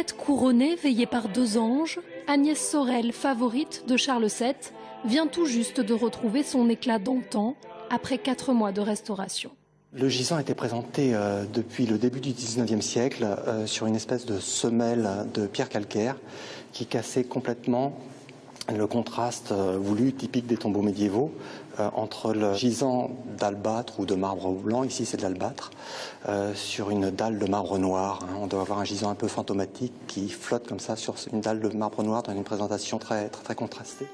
tête couronnée veillée par 2 anges, Agnès Sorel, favorite de Charles VII, vient tout juste de retrouver son éclat d'antan après 4 mois de restauration. Le gisant était présenté depuis le début du XIXe siècle sur une espèce de semelle de pierre calcaire qui cassait complètement le contraste voulu, typique des tombeaux médiévaux, entre le gisant d'albâtre ou de marbre blanc, ici c'est de l'albâtre, sur une dalle de marbre noir. On doit avoir un gisant un peu fantomatique qui flotte comme ça sur une dalle de marbre noir dans une présentation très contrastée.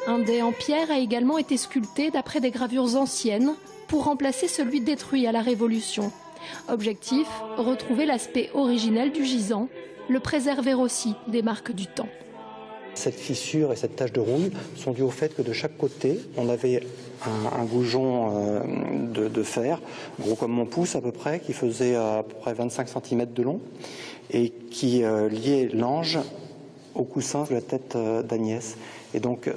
Un dais en pierre a également été sculpté d'après des gravures anciennes pour remplacer celui détruit à la Révolution. Objectif, retrouver l'aspect originel du gisant, le préserver aussi des marques du temps. Cette fissure et cette tache de rouille sont dues au fait que de chaque côté, on avait un goujon de fer, gros comme mon pouce à peu près, qui faisait à peu près 25 cm de long et qui liait l'ange au coussin de la tête d'Agnès. Et donc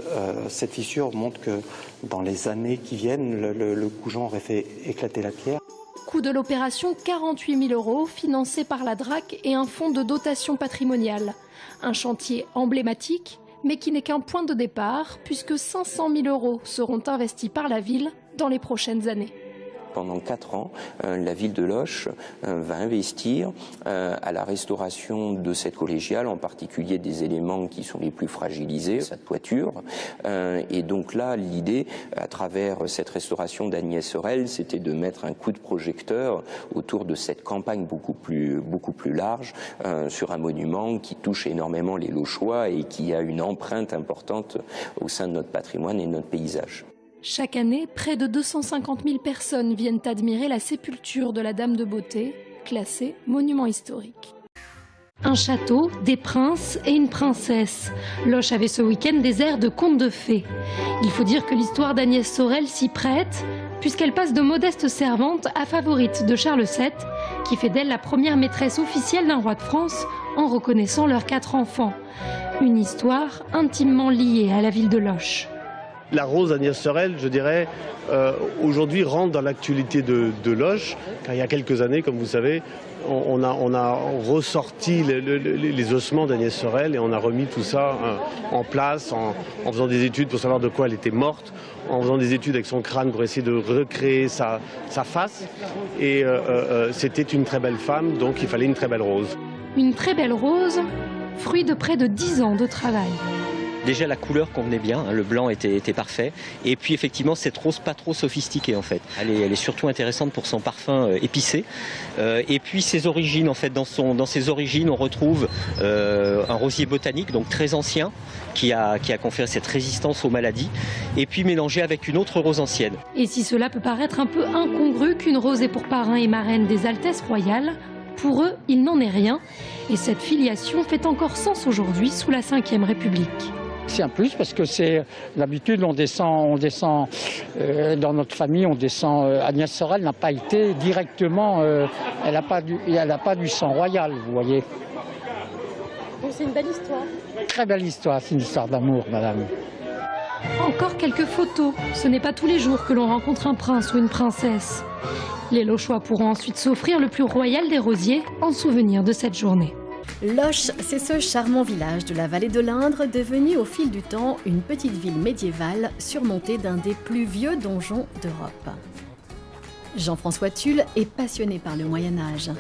cette fissure montre que dans les années qui viennent, le goujon aurait fait éclater la pierre. Coût de l'opération 48 000 €, financé par la DRAC et un fonds de dotation patrimoniale. Un chantier emblématique, mais qui n'est qu'un point de départ, puisque 500 000 € seront investis par la ville dans les prochaines années. Pendant 4 ans, la ville de Loches va investir à la restauration de cette collégiale, en particulier des éléments qui sont les plus fragilisés, sa toiture. Et donc là, l'idée, à travers cette restauration d'Agnès Sorel, c'était de mettre un coup de projecteur autour de cette campagne beaucoup plus large sur un monument qui touche énormément les Lochois et qui a une empreinte importante au sein de notre patrimoine et de notre paysage. Chaque année, près de 250 000 personnes viennent admirer la sépulture de la Dame de Beauté, classée monument historique. Un château, des princes et une princesse. Loches avait ce week-end des airs de contes de fées. Il faut dire que l'histoire d'Agnès Sorel s'y prête, puisqu'elle passe de modeste servante à favorite de Charles VII, qui fait d'elle la première maîtresse officielle d'un roi de France en reconnaissant leurs 4 enfants. Une histoire intimement liée à la ville de Loches. La rose Agnès Sorel, je dirais, aujourd'hui rentre dans l'actualité de Loches, car il y a quelques années, comme vous savez, on a ressorti les ossements d'Agnès Sorel et on a remis tout ça en place en faisant des études pour savoir de quoi elle était morte, en faisant des études avec son crâne pour essayer de recréer sa face. Et c'était une très belle femme, donc il fallait une très belle rose. Une très belle rose, fruit de près de 10 ans de travail. Déjà la couleur convenait bien, hein, le blanc était parfait. Et puis effectivement cette rose pas trop sophistiquée en fait. Elle est surtout intéressante pour son parfum épicé. Et puis ses origines en fait, dans ses origines on retrouve un rosier botanique donc très ancien qui a conféré cette résistance aux maladies. Et puis mélangé avec une autre rose ancienne. Et si cela peut paraître un peu incongru qu'une rose ait pour parrain et marraine des Altesses royales, pour eux il n'en est rien. Et cette filiation fait encore sens aujourd'hui sous la Ve République. C'est un plus parce que c'est l'habitude, on descend dans notre famille, on descend. Agnès Sorel n'a pas été directement, elle n'a pas du sang royal, vous voyez. Donc c'est une belle histoire. Très belle histoire, c'est une histoire d'amour, madame. Encore quelques photos. Ce n'est pas tous les jours que l'on rencontre un prince ou une princesse. Les Lochois pourront ensuite s'offrir le plus royal des rosiers en souvenir de cette journée. Loches, c'est ce charmant village de la vallée de l'Indre devenu au fil du temps une petite ville médiévale surmontée d'un des plus vieux donjons d'Europe. Jean-François Tulle est passionné par le Moyen-Âge.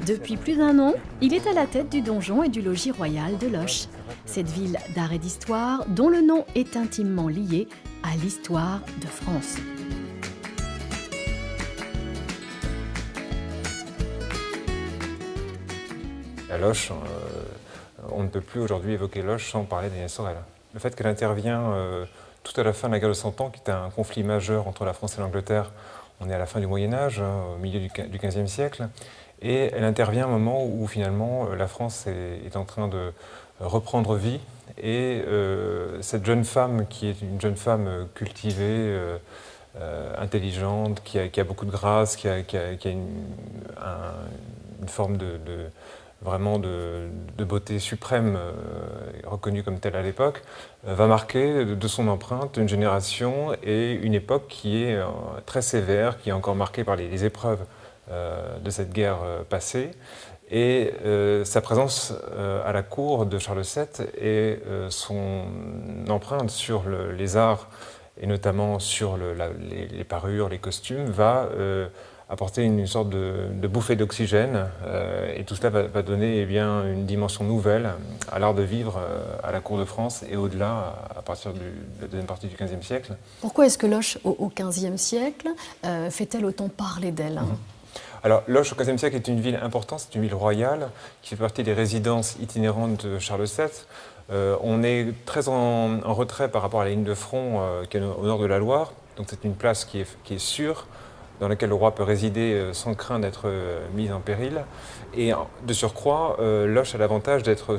Depuis plus d'1 an, il est à la tête du donjon et du logis royal de Loches. Cette ville d'art et d'histoire dont le nom est intimement lié à l'histoire de France. À Loches, on ne peut plus aujourd'hui évoquer Loches sans parler d'Agnès Sorel. Le fait qu'elle intervient tout à la fin de la guerre de 100 ans, qui est un conflit majeur entre la France et l'Angleterre, on est à la fin du Moyen-Âge, au milieu du XVe siècle, et elle intervient à un moment où finalement la France est en train de reprendre vie, et cette jeune femme, qui est une jeune femme cultivée, intelligente, qui a beaucoup de grâce, qui a une forme vraiment de beauté suprême, reconnue comme telle à l'époque, va marquer de son empreinte une génération et une époque qui est très sévère, qui est encore marquée par les épreuves de cette guerre passée. Et sa présence à la cour de Charles VII et son empreinte sur les arts, et notamment sur les parures, les costumes, va apporter une sorte de bouffée d'oxygène. Et tout cela va donner une dimension nouvelle à l'art de vivre à la cour de France et au-delà, à partir de la deuxième partie du XVe siècle. Pourquoi est-ce que Loches, au XVe siècle, fait-elle autant parler d'elle? Alors, Loches, au XVe siècle, est une ville importante, c'est une ville royale qui fait partie des résidences itinérantes de Charles VII. On est très en retrait par rapport à la ligne de front qui est au nord de la Loire. Donc c'est une place qui est sûre, dans laquelle le roi peut résider sans crainte d'être mis en péril. Et de surcroît, Loches a l'avantage d'être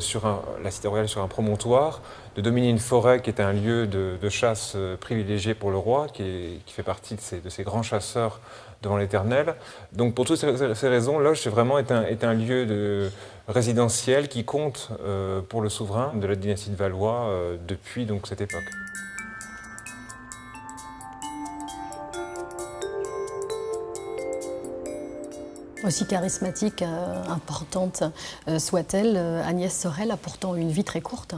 la cité royale sur un promontoire, de dominer une forêt qui est un lieu de chasse privilégié pour le roi, qui fait partie de ces grands chasseurs devant l'Éternel. Donc pour toutes ces raisons, Loches est un lieu résidentiel qui compte pour le souverain de la dynastie de Valois depuis donc, cette époque. Aussi charismatique, importante soit-elle, Agnès Sorel a pourtant une vie très courte.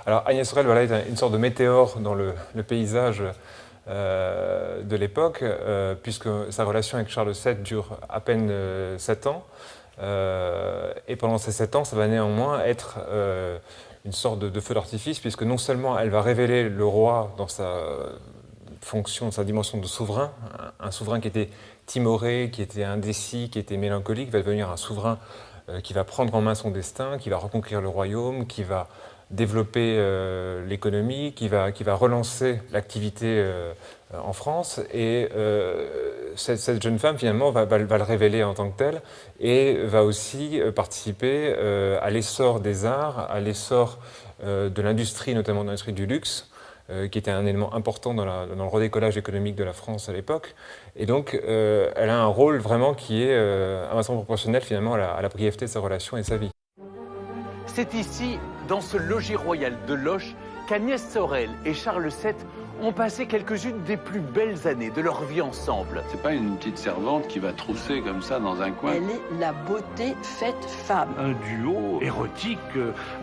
Alors Agnès Sorel est une sorte de météore dans le paysage de l'époque, puisque sa relation avec Charles VII dure à peine 7 ans. Et pendant ces 7 ans, ça va néanmoins être une sorte de feu d'artifice, puisque non seulement elle va révéler le roi dans sa fonction, sa dimension de souverain, un souverain qui était timoré, qui était indécis, qui était mélancolique, va devenir un souverain qui va prendre en main son destin, qui va reconquérir le royaume, qui va développer l'économie, qui va relancer l'activité en France. Et cette jeune femme, finalement, va le révéler en tant que telle et va aussi participer à l'essor des arts, à l'essor de l'industrie, notamment de l'industrie du luxe, qui était un élément important dans le redécollage économique de la France à l'époque. Et donc, elle a un rôle vraiment qui est inversement proportionnel finalement à la brièveté de sa relation et de sa vie. C'est ici, dans ce logis royal de Loches, qu'Agnès Sorel et Charles VII ont passé quelques-unes des plus belles années de leur vie ensemble. C'est pas une petite servante qui va trousser comme ça dans un coin. Elle est la beauté faite femme. Un duo érotique,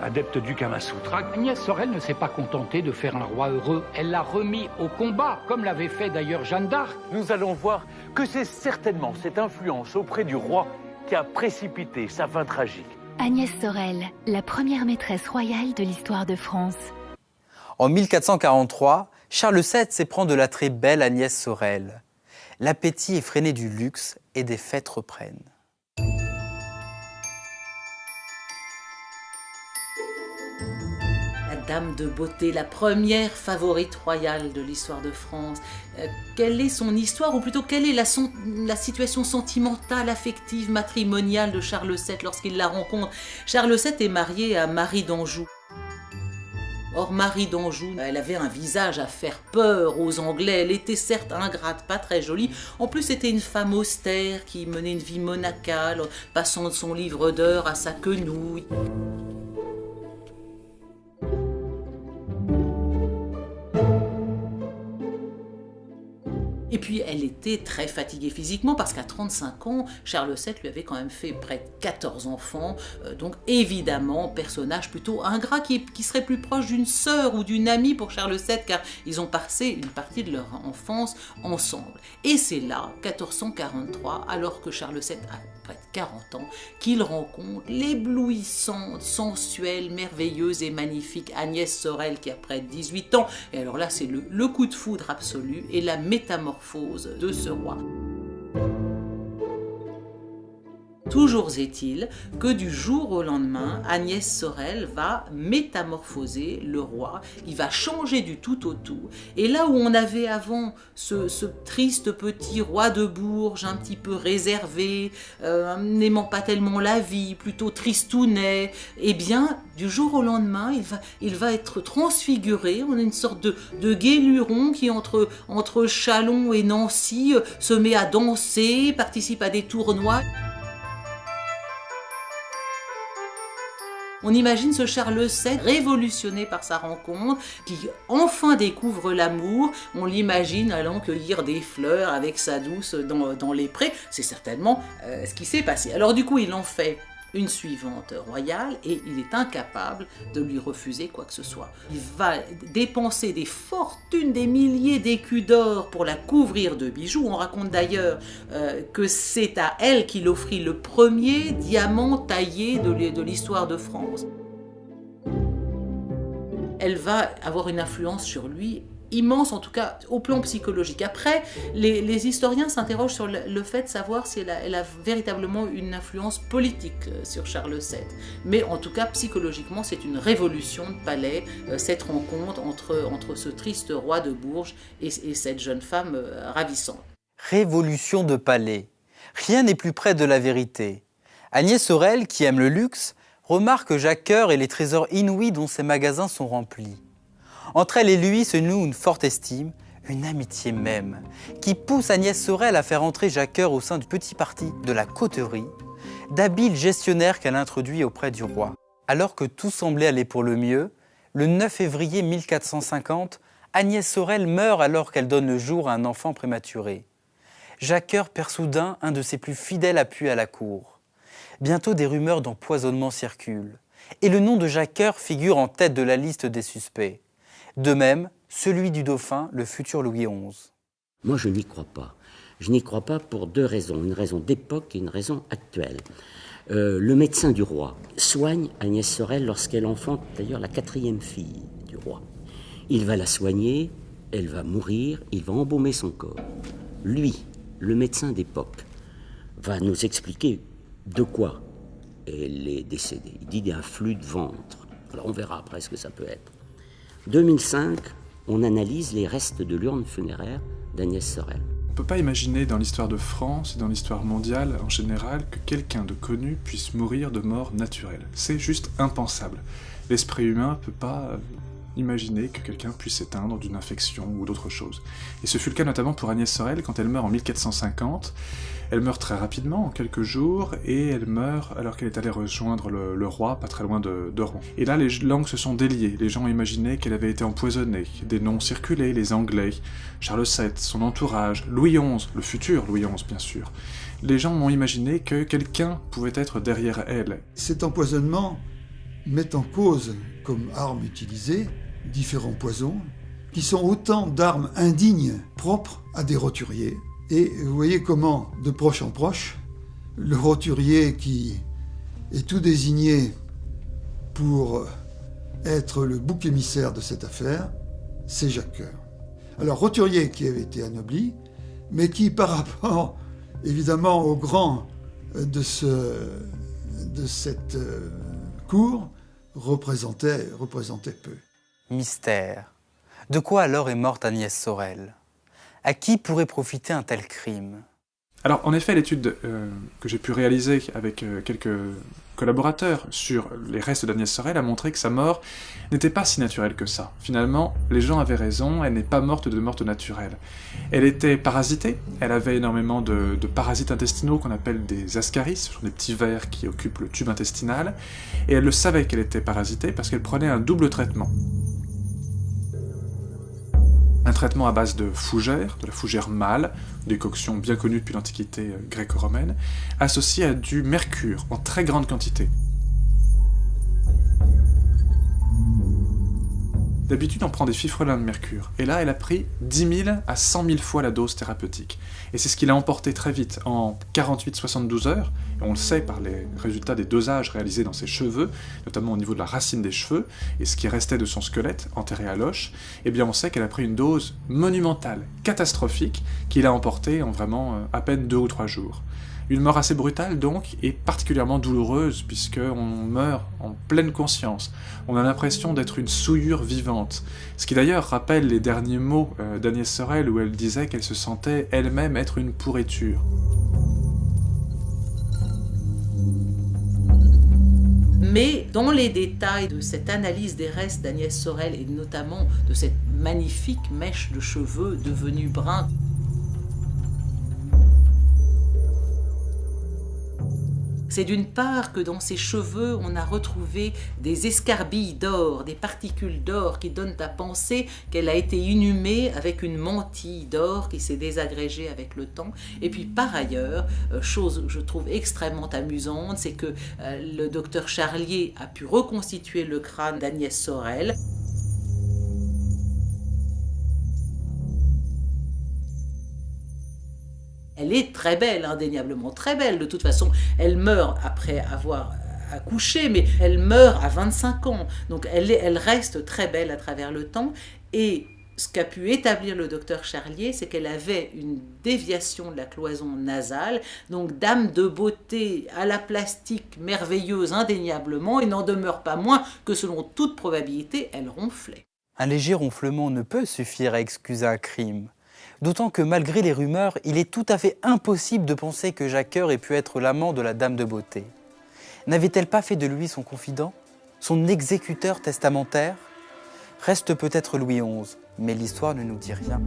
adepte du Kama Sutra. Agnès Sorel ne s'est pas contentée de faire un roi heureux. Elle l'a remis au combat, comme l'avait fait d'ailleurs Jeanne d'Arc. Nous allons voir que c'est certainement cette influence auprès du roi qui a précipité sa fin tragique. Agnès Sorel, la première maîtresse royale de l'histoire de France. En 1443, Charles VII s'éprend de la très belle Agnès Sorel. L'appétit effréné du luxe et des fêtes reprennent. La dame de beauté, la première favorite royale de l'histoire de France. Quelle est son histoire, ou plutôt quelle est la situation sentimentale, affective, matrimoniale de Charles VII lorsqu'il la rencontre? Charles VII est marié à Marie d'Anjou. Or, Marie d'Anjou, elle avait un visage à faire peur aux Anglais. Elle était certes ingrate, pas très jolie. En plus, c'était une femme austère qui menait une vie monacale, passant de son livre d'heures à sa quenouille. Et puis elle était très fatiguée physiquement parce qu'à 35 ans, Charles VII lui avait quand même fait près de 14 enfants. Donc évidemment, personnage plutôt ingrat qui serait plus proche d'une sœur ou d'une amie pour Charles VII car ils ont passé une partie de leur enfance ensemble. Et c'est là, 1443, alors que Charles VII a près de 40 ans, qu'il rencontre l'éblouissante, sensuelle, merveilleuse et magnifique Agnès Sorel qui a près de 18 ans. Et alors là, c'est le coup de foudre absolu et la métamorphose de ce roi. Toujours est-il que du jour au lendemain, Agnès Sorel va métamorphoser le roi, il va changer du tout au tout. Et là où on avait avant ce triste petit roi de Bourges, un petit peu réservé, n'aimant pas tellement la vie, plutôt tristounet, eh bien, du jour au lendemain, il va être transfiguré. On a une sorte de guéluron qui, entre Châlons et Nancy, se met à danser, participe à des tournois. On imagine ce Charles VII révolutionné par sa rencontre, qui enfin découvre l'amour. On l'imagine allant cueillir des fleurs avec sa douce dans les prés. C'est certainement ce qui s'est passé. Alors du coup, il en fait une suivante royale et il est incapable de lui refuser quoi que ce soit. Il va dépenser des fortunes, des milliers d'écus d'or pour la couvrir de bijoux. On raconte d'ailleurs que c'est à elle qu'il offrit le premier diamant taillé de l'histoire de France. Elle va avoir une influence sur lui immense, en tout cas au plan psychologique. Après, les historiens s'interrogent sur le fait de savoir si elle a véritablement une influence politique sur Charles VII. Mais en tout cas, psychologiquement, c'est une révolution de palais, cette rencontre entre ce triste roi de Bourges et cette jeune femme ravissante. Révolution de palais. Rien n'est plus près de la vérité. Agnès Sorel, qui aime le luxe, remarque Jacques Coeur et les trésors inouïs dont ses magasins sont remplis. Entre elle et lui se noue une forte estime, une amitié même, qui pousse Agnès Sorel à faire entrer Jacques Coeur au sein du petit parti de la coterie, d'habiles gestionnaires qu'elle introduit auprès du roi. Alors que tout semblait aller pour le mieux, le 9 février 1450, Agnès Sorel meurt alors qu'elle donne le jour à un enfant prématuré. Jacques Coeur perd soudain un de ses plus fidèles appuis à la cour. Bientôt des rumeurs d'empoisonnement circulent, et le nom de Jacques Coeur figure en tête de la liste des suspects. De même, celui du dauphin, le futur Louis XI. Moi, je n'y crois pas. Je n'y crois pas pour deux raisons. Une raison d'époque et une raison actuelle. Le médecin du roi soigne Agnès Sorel lorsqu'elle enfante d'ailleurs la 4e fille du roi. Il va la soigner, elle va mourir, il va embaumer son corps. Lui, le médecin d'époque, va nous expliquer de quoi elle est décédée. Il dit d'un flux de ventre. Alors on verra après ce que ça peut être. 2005, on analyse les restes de l'urne funéraire d'Agnès Sorel. On ne peut pas imaginer dans l'histoire de France et dans l'histoire mondiale en général que quelqu'un de connu puisse mourir de mort naturelle. C'est juste impensable. L'esprit humain ne peut pas imaginer que quelqu'un puisse s'éteindre d'une infection ou d'autre chose. Et ce fut le cas notamment pour Agnès Sorel quand elle meurt en 1450. Elle meurt très rapidement, en quelques jours, et elle meurt alors qu'elle est allée rejoindre le roi, pas très loin de Rouen. Et là, les langues se sont déliées. Les gens imaginaient qu'elle avait été empoisonnée. Des noms circulaient, les Anglais, Charles VII, son entourage, Louis XI, le futur Louis XI, bien sûr. Les gens ont imaginé que quelqu'un pouvait être derrière elle. Cet empoisonnement met en cause, comme arme utilisée, différents poisons, qui sont autant d'armes indignes, propres à des roturiers. Et vous voyez comment, de proche en proche, le roturier qui est tout désigné pour être le bouc émissaire de cette affaire, c'est Jacques Coeur. Alors, roturier qui avait été anobli, mais qui, par rapport, évidemment, au grand de cette cour, représentait peu. Mystère. De quoi alors est morte Agnès Sorel ? À qui pourrait profiter un tel crime ? Alors, en effet, l'étude que j'ai pu réaliser avec quelques collaborateurs sur les restes d'Agnès Sorel a montré que sa mort n'était pas si naturelle que ça. Finalement, les gens avaient raison, elle n'est pas morte de mort naturelle. Elle était parasitée, elle avait énormément de parasites intestinaux qu'on appelle des ascaris, ce sont des petits vers qui occupent le tube intestinal, et elle le savait qu'elle était parasitée parce qu'elle prenait un double traitement. Un traitement à base de fougère, de la fougère mâle, décoction bien connue depuis l'Antiquité gréco-romaine, associée à du mercure en très grande quantité. D'habitude, on prend des fifrelins de mercure, et là, elle a pris 10 000 à 100 000 fois la dose thérapeutique. Et c'est ce qui l'a emporté très vite, en 48-72 heures, et on le sait par les résultats des dosages réalisés dans ses cheveux, notamment au niveau de la racine des cheveux, et ce qui restait de son squelette, enterré à Loches, eh bien on sait qu'elle a pris une dose monumentale, catastrophique, qui l'a emporté en vraiment à peine 2 ou 3 jours. Une mort assez brutale donc, et particulièrement douloureuse, puisqu'on meurt en pleine conscience. On a l'impression d'être une souillure vivante. Ce qui d'ailleurs rappelle les derniers mots d'Agnès Sorel, où elle disait qu'elle se sentait elle-même être une pourriture. Mais dans les détails de cette analyse des restes d'Agnès Sorel, et notamment de cette magnifique mèche de cheveux devenue brun, C'est d'une part que dans ses cheveux, on a retrouvé des escarbilles d'or, des particules d'or qui donnent à penser qu'elle a été inhumée avec une mantille d'or qui s'est désagrégée avec le temps. Et puis par ailleurs, chose que je trouve extrêmement amusante, c'est que le docteur Charlier a pu reconstituer le crâne d'Agnès Sorel. Elle est très belle, indéniablement très belle. De toute façon, elle meurt après avoir accouché, mais elle meurt à 25 ans. Donc elle reste très belle à travers le temps. Et ce qu'a pu établir le docteur Charlier, c'est qu'elle avait une déviation de la cloison nasale. Donc dame de beauté à la plastique merveilleuse indéniablement, il n'en demeure pas moins que selon toute probabilité, elle ronflait. Un léger ronflement ne peut suffire à excuser un crime. D'autant que malgré les rumeurs, il est tout à fait impossible de penser que Jacques Coeur ait pu être l'amant de la dame de beauté. N'avait-elle pas fait de lui son confident, son exécuteur testamentaire? Reste peut-être Louis XI, mais l'histoire ne nous dit rien.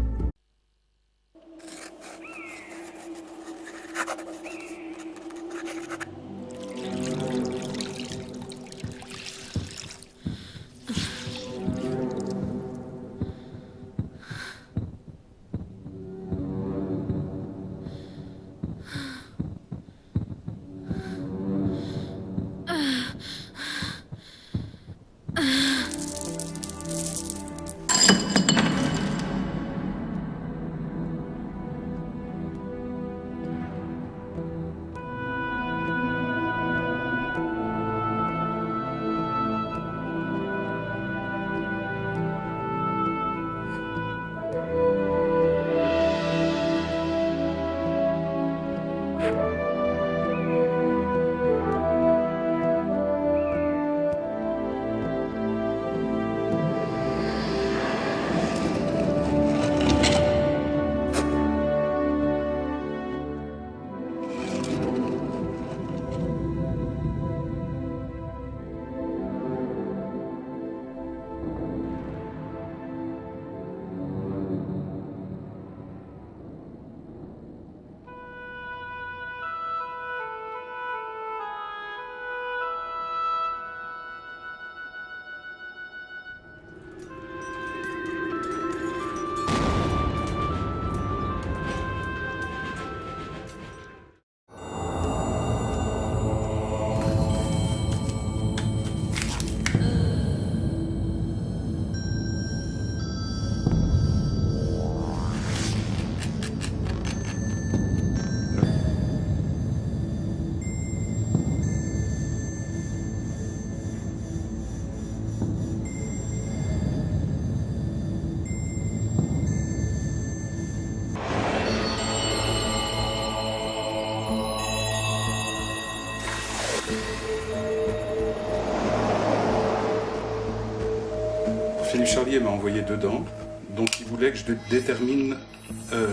Philippe Charlier m'a envoyé dedans, donc il voulait que je détermine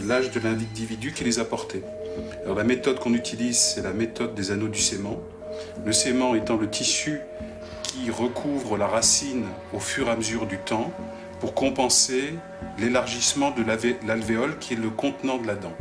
l'âge de l'individu qui les a portés. Alors la méthode qu'on utilise, c'est la méthode des anneaux du sément. Le sément étant le tissu qui recouvre la racine au fur et à mesure du temps pour compenser l'élargissement de l'alvéole qui est le contenant de la dent.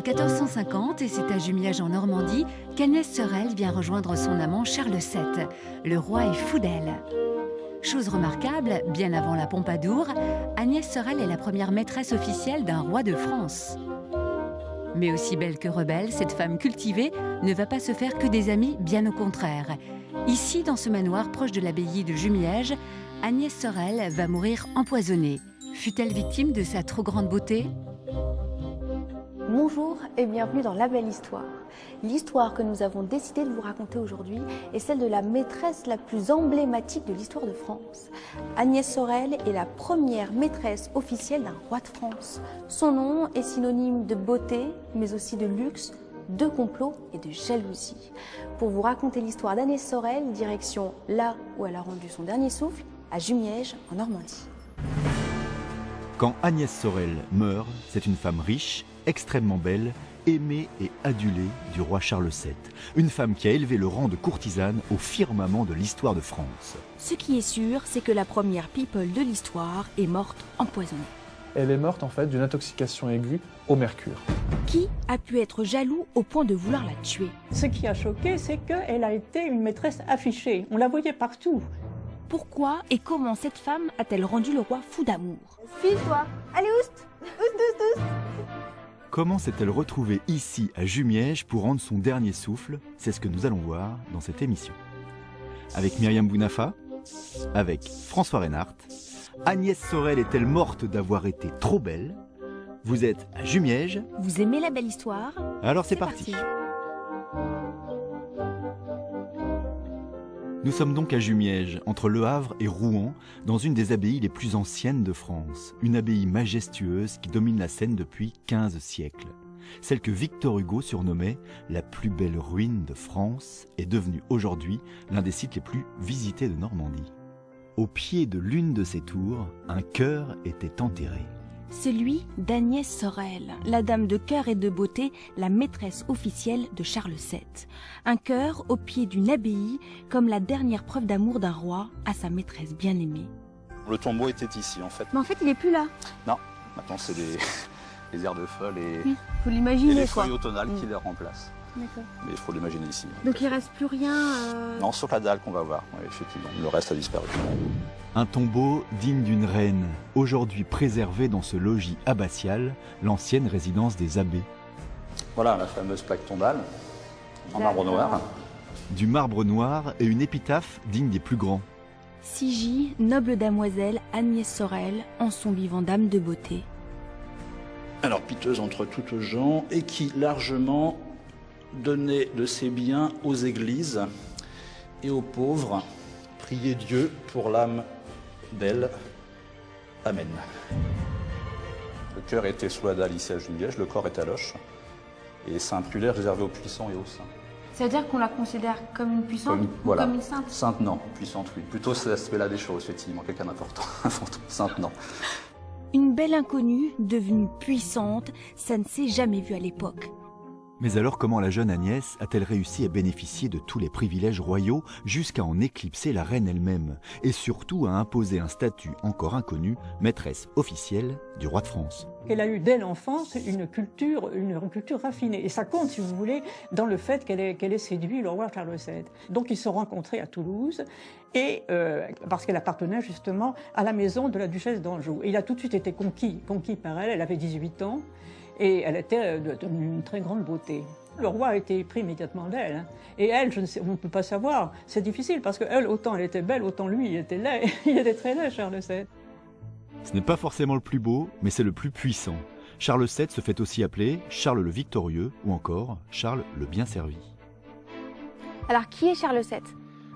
1450, et c'est à Jumièges en Normandie qu'Agnès Sorel vient rejoindre son amant Charles VII. Le roi est fou d'elle. Chose remarquable, bien avant la Pompadour, Agnès Sorel est la première maîtresse officielle d'un roi de France. Mais aussi belle que rebelle, cette femme cultivée ne va pas se faire que des amis, bien au contraire. Ici, dans ce manoir proche de l'abbaye de Jumièges, Agnès Sorel va mourir empoisonnée. Fut-elle victime de sa trop grande beauté ? Bonjour et bienvenue dans La Belle Histoire. L'histoire que nous avons décidé de vous raconter aujourd'hui est celle de la maîtresse la plus emblématique de l'histoire de France. Agnès Sorel est la première maîtresse officielle d'un roi de France. Son nom est synonyme de beauté, mais aussi de luxe, de complot et de jalousie. Pour vous raconter l'histoire d'Agnès Sorel, direction là où elle a rendu son dernier souffle, à Jumièges, en Normandie. Quand Agnès Sorel meurt, c'est une femme riche, extrêmement belle, aimée et adulée du roi Charles VII. Une femme qui a élevé le rang de courtisane au firmament de l'histoire de France. Ce qui est sûr, c'est que la première people de l'histoire est morte empoisonnée. Elle est morte en fait d'une intoxication aiguë au mercure. Qui a pu être jaloux au point de vouloir la tuer? Ce qui a choqué, c'est qu'elle a été une maîtresse affichée. On la voyait partout. Pourquoi et comment cette femme a-t-elle rendu le roi fou d'amour? File-toi. Allez, oust. Oust. Comment s'est-elle retrouvée ici à Jumièges pour rendre son dernier souffle? C'est ce que nous allons voir dans cette émission. Avec Myriam Bounafa, avec François Reinhardt. Agnès Sorel est-elle morte d'avoir été trop belle? Vous êtes à Jumièges. Vous aimez La Belle Histoire? Alors c'est parti. Nous sommes donc à Jumièges, entre Le Havre et Rouen, dans une des abbayes les plus anciennes de France. Une abbaye majestueuse qui domine la Seine depuis 15 siècles. Celle que Victor Hugo surnommait la plus belle ruine de France est devenue aujourd'hui l'un des sites les plus visités de Normandie. Au pied de l'une de ces tours, un cœur était enterré. Celui d'Agnès Sorel, la dame de cœur et de beauté, la maîtresse officielle de Charles VII. Un cœur au pied d'une abbaye, comme la dernière preuve d'amour d'un roi à sa maîtresse bien-aimée. Le tombeau était ici en fait. Mais en fait, il n'est plus là. Non, maintenant c'est les airs de folle et, oui, faut l'imaginer, et les quoi. feuilles automnales qui les remplacent. D'accord. Mais il faut l'imaginer ici. Donc il ne reste plus rien Non, sauf la dalle qu'on va voir, oui, effectivement. Le reste a disparu. Un tombeau digne d'une reine, aujourd'hui préservé dans ce logis abbatial, l'ancienne résidence des abbés. Voilà la fameuse plaque tombale, en marbre noir. Du marbre noir et une épitaphe digne des plus grands. Sigy, noble damoiselle Agnès Sorel, en son vivant dame de beauté. Alors piteuse entre toutes gens et qui largement donnait de ses biens aux églises et aux pauvres. Priez Dieu pour l'âme d'elle. Amen. Le cœur était sous la dalle ici à Jumièges, le corps est à Loches. Et c'est un prulaire réservé aux puissants et aux saints. C'est-à-dire qu'on la considère comme une puissante ou comme une sainte? Sainte, non. Puissante, oui. Plutôt c'est l'aspect-là des choses, effectivement. Quelqu'un d'important. Sainte, non. Une belle inconnue, devenue puissante, ça ne s'est jamais vu à l'époque. Mais alors comment la jeune Agnès a-t-elle réussi à bénéficier de tous les privilèges royaux jusqu'à en éclipser la reine elle-même et surtout à imposer un statut encore inconnu, maîtresse officielle du roi de France? Elle a eu dès l'enfance une culture raffinée. Et ça compte, si vous voulez, dans le fait qu'elle ait séduit le roi Charles VII. Donc ils se sont rencontrés à Toulouse, et parce qu'elle appartenait justement à la maison de la duchesse d'Anjou. Et il a tout de suite été conquis par elle. Elle avait 18 ans. Et elle était d'une très grande beauté. Le roi a été pris immédiatement d'elle. Hein. Et elle, on ne peut pas savoir. C'est difficile parce qu'elle, autant elle était belle, autant lui, il était laid. Il était très laid, Charles VII. Ce n'est pas forcément le plus beau, mais c'est le plus puissant. Charles VII se fait aussi appeler Charles le Victorieux ou encore Charles le Bien Servi. Alors, qui est Charles VII ?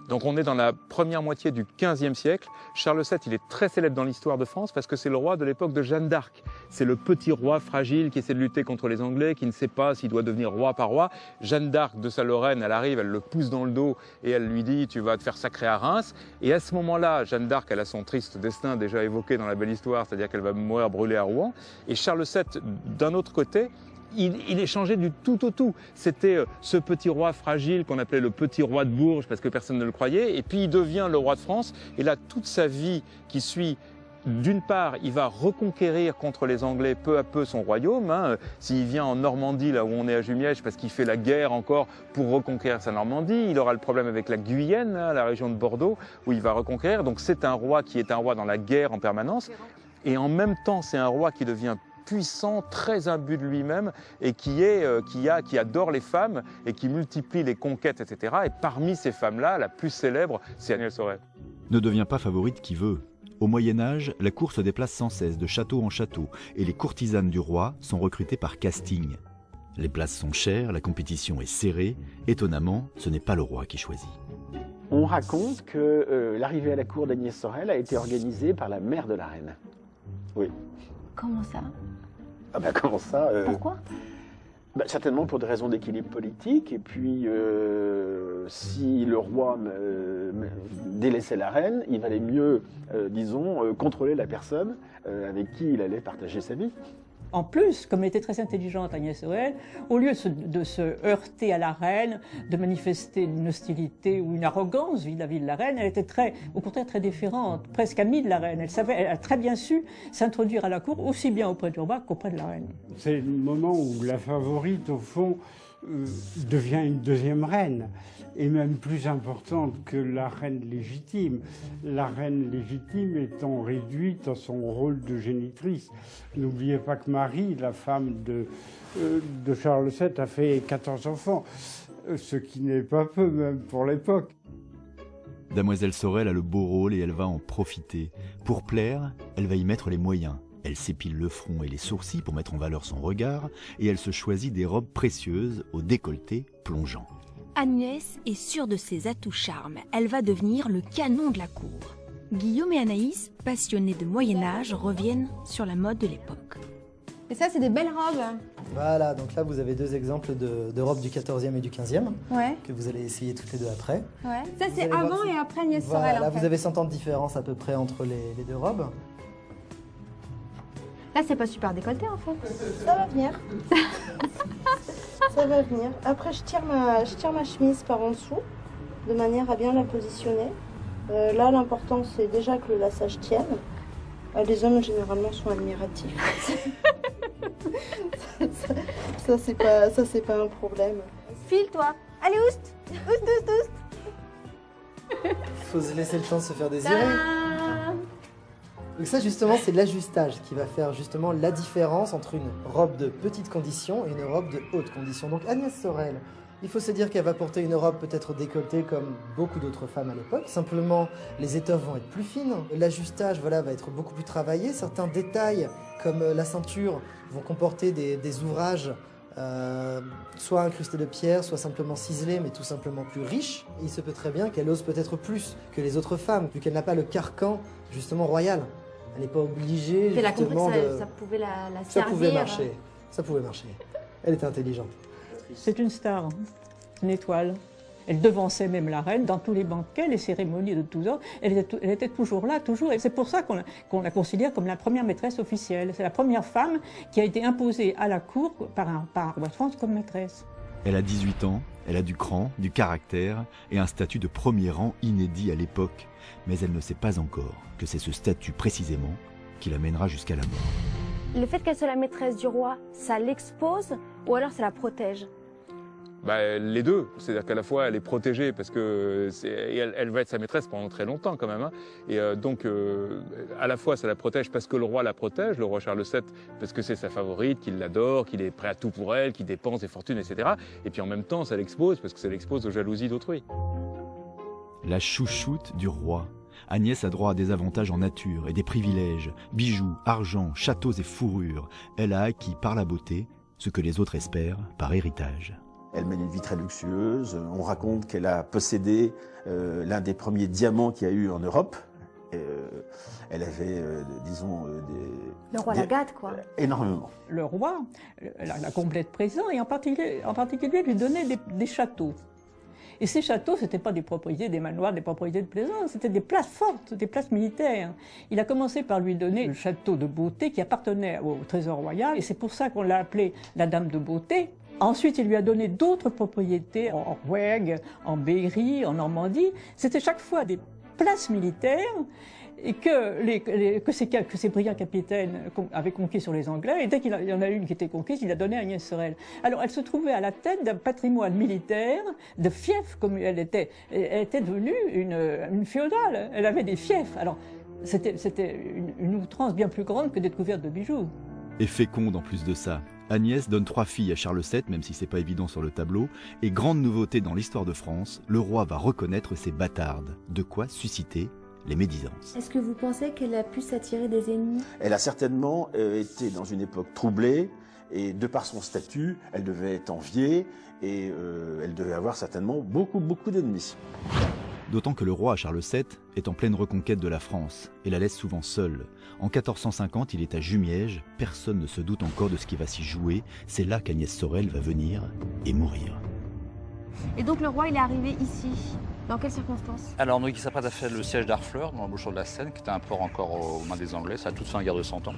Donc on est dans la première moitié du XVe siècle. Charles VII, il est très célèbre dans l'histoire de France parce que c'est le roi de l'époque de Jeanne d'Arc. C'est le petit roi fragile qui essaie de lutter contre les Anglais, qui ne sait pas s'il doit devenir roi par roi. Jeanne d'Arc de sa Lorraine, elle arrive, elle le pousse dans le dos et elle lui dit « tu vas te faire sacrer à Reims ». Et à ce moment-là, Jeanne d'Arc, elle a son triste destin déjà évoqué dans la Belle Histoire, c'est-à-dire qu'elle va mourir brûlée à Rouen. Et Charles VII, d'un autre côté, il est changé du tout au tout. C'était ce petit roi fragile qu'on appelait le petit roi de Bourges parce que personne ne le croyait. Et puis il devient le roi de France. Et là, toute sa vie qui suit D'une part, il va reconquérir contre les Anglais peu à peu son royaume. S'il vient en Normandie, là où on est à Jumièges, parce qu'il fait la guerre encore pour reconquérir sa Normandie, il aura le problème avec la Guyenne, la région de Bordeaux, où il va reconquérir. Donc c'est un roi qui est un roi dans la guerre en permanence. Et en même temps, c'est un roi qui devient puissant, très imbu de lui-même, et qui adore les femmes, et qui multiplie les conquêtes, etc. Et parmi ces femmes-là, la plus célèbre, c'est Agnès Sorel. Ne devient pas favorite qui veut. Au Moyen-Âge, la cour se déplace sans cesse de château en château et les courtisanes du roi sont recrutées par casting. Les places sont chères, la compétition est serrée. Étonnamment, ce n'est pas le roi qui choisit. On raconte que l'arrivée à la cour d'Agnès Sorel a été organisée par la mère de la reine. Oui. Comment ça? Ah ben comment ça Pourquoi? Certainement pour des raisons d'équilibre politique, et puis si le roi délaissait la reine, il valait mieux, disons, contrôler la personne avec qui il allait partager sa vie. En plus, comme elle était très intelligente, Agnès Sorel, au lieu de se heurter à la reine, de manifester une hostilité ou une arrogance vis-à-vis de la reine, elle était au contraire très déférente, presque amie de la reine. Elle a très bien su s'introduire à la cour, aussi bien auprès du roi qu'auprès de la reine. C'est le moment où la favorite, au fond, devient une deuxième reine, et même plus importante que la reine légitime. La reine légitime étant réduite à son rôle de génitrice. N'oubliez pas que Marie, la femme de Charles VII, a fait 14 enfants, ce qui n'est pas peu même pour l'époque. Damoiselle Sorel a le beau rôle et elle va en profiter. Pour plaire, elle va y mettre les moyens. Elle s'épile le front et les sourcils pour mettre en valeur son regard et elle se choisit des robes précieuses au décolleté plongeant. Agnès est sûre de ses atouts charmes. Elle va devenir le canon de la cour. Guillaume et Anaïs, passionnés de Moyen-Âge, reviennent sur la mode de l'époque. Et ça, c'est des belles robes. Voilà, donc là, vous avez deux exemples de robes du 14e et du 15e, ouais, que vous allez essayer toutes les deux après. Ouais. Ça, c'est avant et après Agnès Sorel, voilà, en fait. Vous avez 100 ans de différence à peu près entre les deux robes. Là, c'est pas super décolleté, en fait. Ça va venir. Ça va venir. Après, je tire ma chemise par en dessous, de manière à bien la positionner. Là, l'important, c'est déjà que le lassage tienne. Les hommes, généralement, sont admiratifs. ça c'est pas un problème. File-toi. Allez, oust. Oust, oust, oust. Faut se laisser le temps de se faire désirer. Donc ça, justement, c'est l'ajustage qui va faire justement la différence entre une robe de petite condition et une robe de haute condition. Donc Agnès Sorel, il faut se dire qu'elle va porter une robe peut-être décolletée comme beaucoup d'autres femmes à l'époque. Simplement, les étoffes vont être plus fines. L'ajustage, voilà, va être beaucoup plus travaillé. Certains détails, comme la ceinture, vont comporter des ouvrages soit incrustés de pierre, soit simplement ciselés, mais tout simplement plus riches. Et il se peut très bien qu'elle ose peut-être plus que les autres femmes, vu qu'elle n'a pas le carcan, justement, royal. Elle n'est pas obligée, Elle a justement, compris que de... ça pouvait la Ça servir. pouvait marcher. Ça pouvait marcher. Elle était intelligente. C'est une star, une étoile. Elle devançait même la reine dans tous les banquets, les cérémonies de tous ordres. Elle était toujours là, toujours. Et c'est pour ça qu'on la considère comme la première maîtresse officielle. C'est la première femme qui a été imposée à la cour par un roi de France comme maîtresse. Elle a 18 ans, elle a du cran, du caractère et un statut de premier rang inédit à l'époque. Mais elle ne sait pas encore que c'est ce statut précisément qui la mènera jusqu'à la mort. Le fait qu'elle soit la maîtresse du roi, ça l'expose ou alors ça la protège? Les deux, c'est-à-dire qu'à la fois elle est protégée parce que elle va être sa maîtresse pendant très longtemps quand même, hein. Et donc à la fois ça la protège parce que le roi la protège, le roi Charles VII, parce que c'est sa favorite, qu'il l'adore, qu'il est prêt à tout pour elle, qu'il dépense des fortunes, etc. Et puis en même temps ça l'expose parce que ça l'expose aux jalousies d'autrui. La chouchoute du roi. Agnès a droit à des avantages en nature et des privilèges, bijoux, argent, châteaux et fourrures. Elle a acquis par la beauté ce que les autres espèrent par héritage. Elle mène une vie très luxueuse. On raconte qu'elle a possédé l'un des premiers diamants qu'il y a eu en Europe. Elle avait, disons, Le roi la gâte, quoi. Énormément. Le roi la complète présent et en particulier lui donnait des châteaux. Et ces châteaux, ce n'étaient pas des propriétés, des manoirs, des propriétés de plaisance, c'était des places fortes, des places militaires. Il a commencé par lui donner le château de Beauté qui appartenait au trésor royal, et c'est pour ça qu'on l'a appelée la Dame de Beauté. Ensuite, il lui a donné d'autres propriétés en Rouergue, en Berry, en Normandie. C'était chaque fois des places militaires et que ces brillants capitaines avaient conquis sur les Anglais, et dès qu'il y en a une qui était conquise, il a donné à Agnès Sorel. Alors elle se trouvait à la tête d'un patrimoine militaire, de fief, comme elle était devenue une féodale, elle avait des fiefs. Alors c'était une outrance bien plus grande que découverte de bijoux. Et féconde en plus de ça. Agnès donne 3 filles à Charles VII, même si c'est pas évident sur le tableau, et grande nouveauté dans l'histoire de France, le roi va reconnaître ses bâtardes, de quoi susciter les médisances. Est-ce que vous pensez qu'elle a pu s'attirer des ennemis? Elle a certainement été dans une époque troublée, et de par son statut, elle devait être enviée, et elle devait avoir certainement beaucoup d'ennemis. D'autant que le roi Charles VII est en pleine reconquête de la France et la laisse souvent seule. En 1450, il est à Jumièges, personne ne se doute encore de ce qui va s'y jouer, c'est là qu'Agnès Sorel va venir et mourir. Et donc le roi il est arrivé ici, dans quelles circonstances? Alors donc il s'apprête à faire le siège d'Harfleur dans l'embouchure de la Seine, qui était un port encore aux mains des Anglais, ça a toute fin la guerre de 100 ans.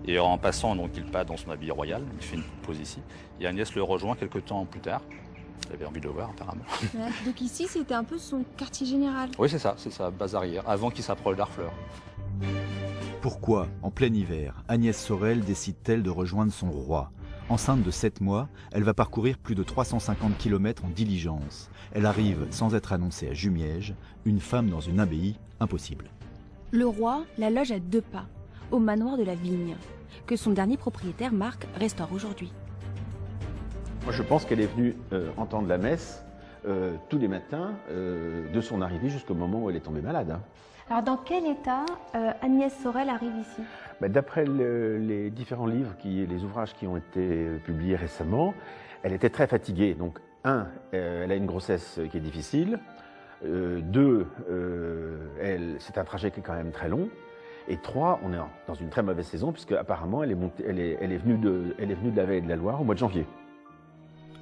Et en passant, donc il passe dans son habit royal, il fait une pause ici, et Agnès le rejoint quelques temps plus tard. Il avait envie de le voir apparemment. Ouais, donc ici c'était un peu son quartier général. Oui c'est sa base arrière, avant qu'il s'approche d'Harfleur. Pourquoi, en plein hiver, Agnès Sorel décide-t-elle de rejoindre son roi? Enceinte de 7 mois, elle va parcourir plus de 350 km en diligence. Elle arrive sans être annoncée à Jumièges, une femme dans une abbaye, impossible. Le roi la loge à 2 pas, au manoir de la Vigne, que son dernier propriétaire, Marc, restaure aujourd'hui. Moi, je pense qu'elle est venue entendre la messe tous les matins, de son arrivée jusqu'au moment où elle est tombée malade. Hein. Alors dans quel état Agnès Sorel arrive ici? D'après les différents livres, les ouvrages qui ont été publiés récemment, elle était très fatiguée. Donc, elle a une grossesse qui est difficile. 2, c'est un trajet qui est quand même très long. Et 3, on est dans une très mauvaise saison, puisque apparemment elle est venue de la vallée de la Loire au mois de janvier.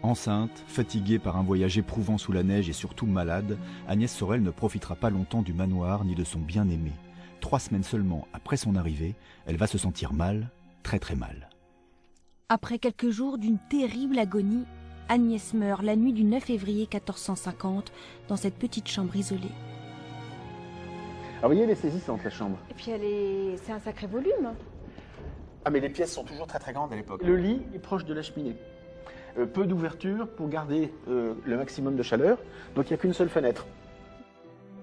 Enceinte, fatiguée par un voyage éprouvant sous la neige et surtout malade, Agnès Sorel ne profitera pas longtemps du manoir ni de son bien-aimé. 3 semaines seulement après son arrivée, elle va se sentir mal, très très mal. Après quelques jours d'une terrible agonie, Agnès meurt la nuit du 9 février 1450 dans cette petite chambre isolée. Alors vous voyez, elle est saisissante la chambre. Et puis c'est un sacré volume. Ah mais les pièces sont toujours très très grandes à l'époque. Le lit est proche de la cheminée. Peu d'ouverture pour garder le maximum de chaleur, donc il n'y a qu'une seule fenêtre.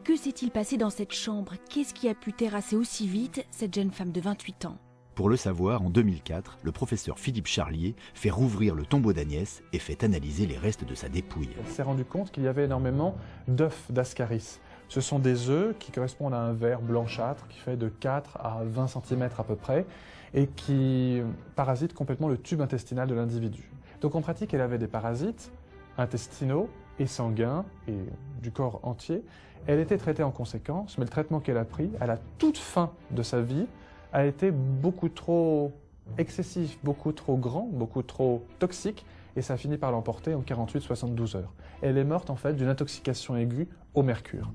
Que s'est-il passé dans cette chambre? Qu'est-ce qui a pu terrasser aussi vite cette jeune femme de 28 ans? Pour le savoir, en 2004, le professeur Philippe Charlier fait rouvrir le tombeau d'Agnès et fait analyser les restes de sa dépouille. On s'est rendu compte qu'il y avait énormément d'œufs d'ascaris. Ce sont des œufs qui correspondent à un verre blanchâtre qui fait de 4 à 20 cm à peu près et qui parasitent complètement le tube intestinal de l'individu. Donc en pratique, elle avait des parasites intestinaux et sanguins et du corps entier. Elle était traitée en conséquence, mais le traitement qu'elle a pris à la toute fin de sa vie a été beaucoup trop excessif, beaucoup trop grand, beaucoup trop toxique, et ça a fini par l'emporter en 48-72 heures. Elle est morte en fait d'une intoxication aiguë au mercure.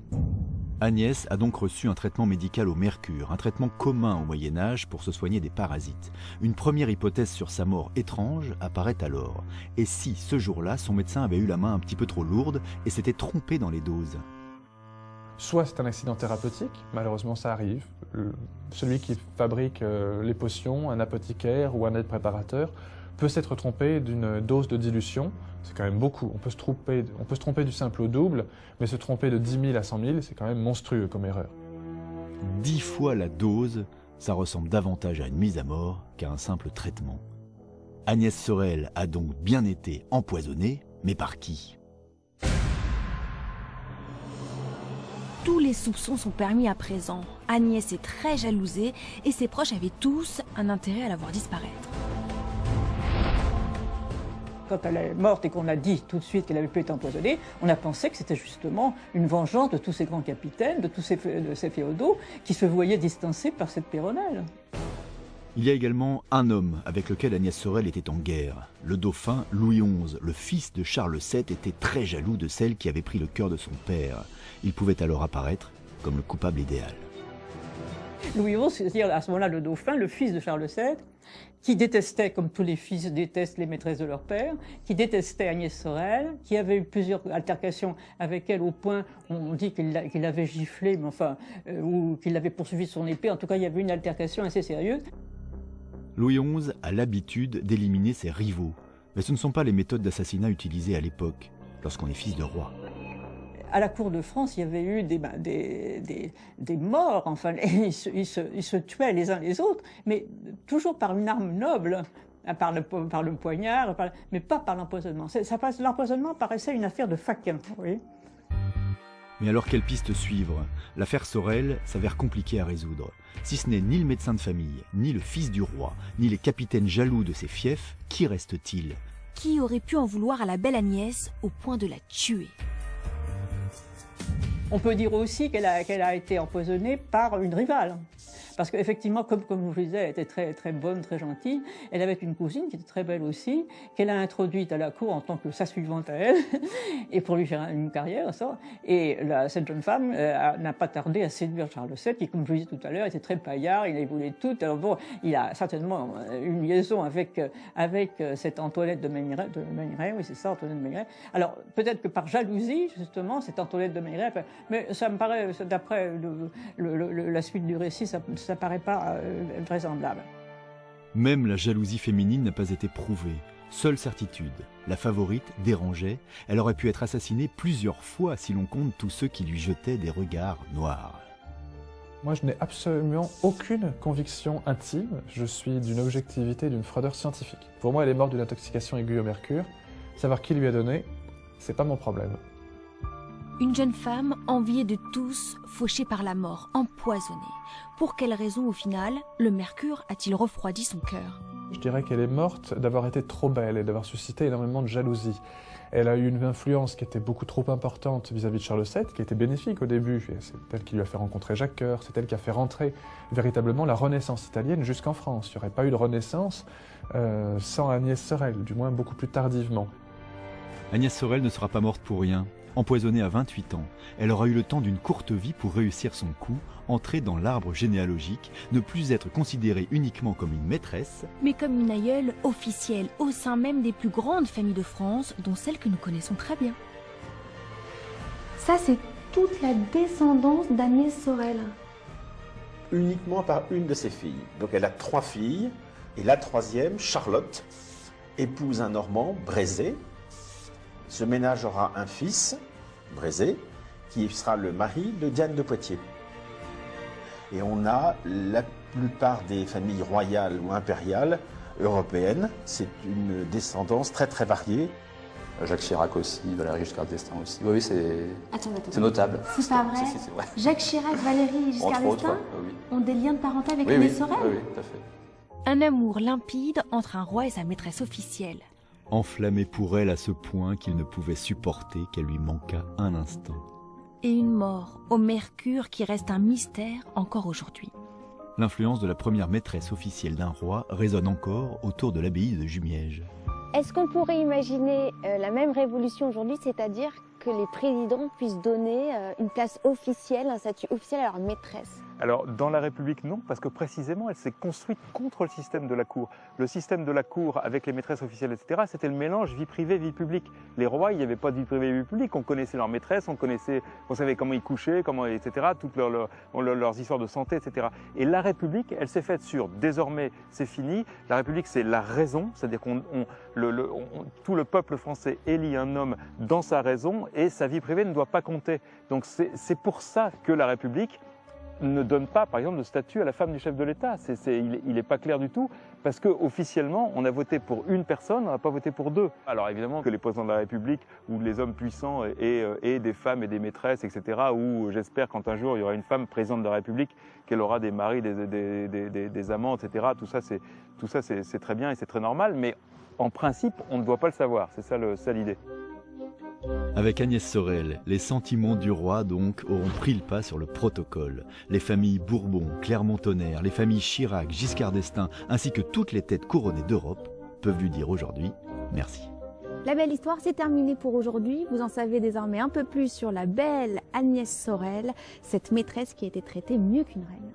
Agnès a donc reçu un traitement médical au mercure, un traitement commun au Moyen-Âge pour se soigner des parasites. Une première hypothèse sur sa mort étrange apparaît alors. Et si, ce jour-là, son médecin avait eu la main un petit peu trop lourde et s'était trompé dans les doses? Soit c'est un accident thérapeutique, malheureusement ça arrive. Celui qui fabrique les potions, un apothicaire ou un aide-préparateur, peut s'être trompé d'une dose de dilution. C'est quand même beaucoup. On peut se tromper du simple au double, mais se tromper de 10 000 à 100 000, c'est quand même monstrueux comme erreur. 10 fois la dose, ça ressemble davantage à une mise à mort qu'à un simple traitement. Agnès Sorel a donc bien été empoisonnée, mais par qui? Tous les soupçons sont permis à présent. Agnès est très jalousée et ses proches avaient tous un intérêt à la voir disparaître. Quand elle est morte et qu'on a dit tout de suite qu'elle avait pu être empoisonnée, on a pensé que c'était justement une vengeance de tous ces grands capitaines, de tous ces féodaux qui se voyaient distancés par cette Péronnelle. Il y a également un homme avec lequel Agnès Sorel était en guerre. Le dauphin Louis XI, le fils de Charles VII, était très jaloux de celle qui avait pris le cœur de son père. Il pouvait alors apparaître comme le coupable idéal. Louis XI, c'est-à-dire à ce moment-là le dauphin, le fils de Charles VII, qui détestait, comme tous les fils détestent les maîtresses de leur père, qui détestait Agnès Sorel, qui avait eu plusieurs altercations avec elle au point, on dit qu'il l'avait giflé, mais enfin, ou qu'il l'avait poursuivi de son épée. En tout cas, il y avait une altercation assez sérieuse. Louis XI a l'habitude d'éliminer ses rivaux, mais ce ne sont pas les méthodes d'assassinat utilisées à l'époque, lorsqu'on est fils de roi. À la cour de France, il y avait eu des morts, enfin, ils se tuaient les uns les autres, mais toujours par une arme noble, par le poignard, mais pas par l'empoisonnement. L'empoisonnement paraissait une affaire de faquin, oui. Mais alors quelle piste suivre? L'affaire Sorel s'avère compliquée à résoudre. Si ce n'est ni le médecin de famille, ni le fils du roi, ni les capitaines jaloux de ses fiefs, qui reste-t-il? Qui aurait pu en vouloir à la belle Agnès au point de la tuer? On peut dire aussi qu'elle a été empoisonnée par une rivale. Parce qu'effectivement, comme je vous disais, elle était très, très bonne, très gentille. Elle avait une cousine qui était très belle aussi, qu'elle a introduite à la cour en tant que sa suivante à elle, et pour lui faire une carrière, ça. Et cette jeune femme n'a pas tardé à séduire Charles VII, qui, comme je vous disais tout à l'heure, était très paillard, il les voulait toutes. Alors bon, il a certainement une liaison avec cette Antoinette de Meilleraye, oui c'est ça, Antoinette de Meilleraye. Alors peut-être que par jalousie, justement, cette Antoinette de Meilleraye, mais ça me paraît, d'après la suite du récit, ça paraît pas vraisemblable. Même la jalousie féminine n'a pas été prouvée. Seule certitude, la favorite dérangeait. Elle aurait pu être assassinée plusieurs fois si l'on compte tous ceux qui lui jetaient des regards noirs. Moi, je n'ai absolument aucune conviction intime. Je suis d'une objectivité, d'une froideur scientifique. Pour moi, elle est morte d'une intoxication aiguë au mercure. Savoir qui lui a donné, c'est pas mon problème. Une jeune femme enviée de tous, fauchée par la mort, empoisonnée. Pour quelle raison, au final, le mercure a-t-il refroidi son cœur? Je dirais qu'elle est morte d'avoir été trop belle et d'avoir suscité énormément de jalousie. Elle a eu une influence qui était beaucoup trop importante vis-à-vis de Charles VII, qui était bénéfique au début. C'est elle qui lui a fait rencontrer Jacques Coeur, c'est elle qui a fait rentrer véritablement la Renaissance italienne jusqu'en France. Il n'y aurait pas eu de Renaissance sans Agnès Sorel, du moins beaucoup plus tardivement. Agnès Sorel ne sera pas morte pour rien. Empoisonnée à 28 ans, elle aura eu le temps d'une courte vie pour réussir son coup, entrer dans l'arbre généalogique, ne plus être considérée uniquement comme une maîtresse, mais comme une aïeule officielle au sein même des plus grandes familles de France, dont celle que nous connaissons très bien. Ça, c'est toute la descendance d'Agnès Sorel. Uniquement par une de ses filles. Donc elle a 3 filles, et la 3e, Charlotte, épouse un Normand, Brézé. Ce ménage aura un fils, Brézé, qui sera le mari de Diane de Poitiers. Et on a la plupart des familles royales ou impériales européennes. C'est une descendance très très variée. Jacques Chirac aussi, Valéry Giscard d'Estaing aussi. Oui, c'est notable. C'est pas vrai, c'est vrai. Jacques Chirac, Valéry Giscard d'Estaing ont des liens de parenté avec Agnès Sorel. Oui, tout à fait. Un amour limpide entre un roi et sa maîtresse officielle. enflammé pour elle à ce point qu'il ne pouvait supporter qu'elle lui manquât un instant. Et une mort au mercure qui reste un mystère encore aujourd'hui. L'influence de la première maîtresse officielle d'un roi résonne encore autour de l'abbaye de Jumièges. Est-ce qu'on pourrait imaginer la même révolution aujourd'hui, c'est-à-dire que les présidents puissent donner une place officielle, un statut officiel à leur maîtresse ? Alors, dans la République, non, parce que précisément, elle s'est construite contre le système de la cour. Le système de la cour, avec les maîtresses officielles, etc., c'était le mélange vie privée, vie publique. Les rois, il n'y avait pas de vie privée, vie publique. On connaissait leurs maîtresses, on savait comment ils couchaient, etc., toutes leurs histoires de santé, etc. Et la République, elle s'est faite sur, désormais, c'est fini. La République, c'est la raison, c'est-à-dire tout le peuple français élit un homme dans sa raison et sa vie privée ne doit pas compter. Donc, c'est pour ça que la République ne donne pas, par exemple, de statut à la femme du chef de l'État. Il n'est pas clair du tout, parce qu'officiellement, on a voté pour une personne, on n'a pas voté pour deux. Alors évidemment que les présidents de la République, ou les hommes puissants, aient des femmes et des maîtresses, etc., ou j'espère quand un jour il y aura une femme présidente de la République, qu'elle aura des maris, des amants, etc. Tout ça, c'est très bien et c'est très normal, mais en principe, on ne doit pas le savoir. C'est ça l'idée. Avec Agnès Sorel, les sentiments du roi donc auront pris le pas sur le protocole. Les familles Bourbon, Clermont-Tonnerre, les familles Chirac, Giscard d'Estaing, ainsi que toutes les têtes couronnées d'Europe peuvent lui dire aujourd'hui merci. La belle histoire, c'est terminé pour aujourd'hui. Vous en savez désormais un peu plus sur la belle Agnès Sorel, cette maîtresse qui a été traitée mieux qu'une reine.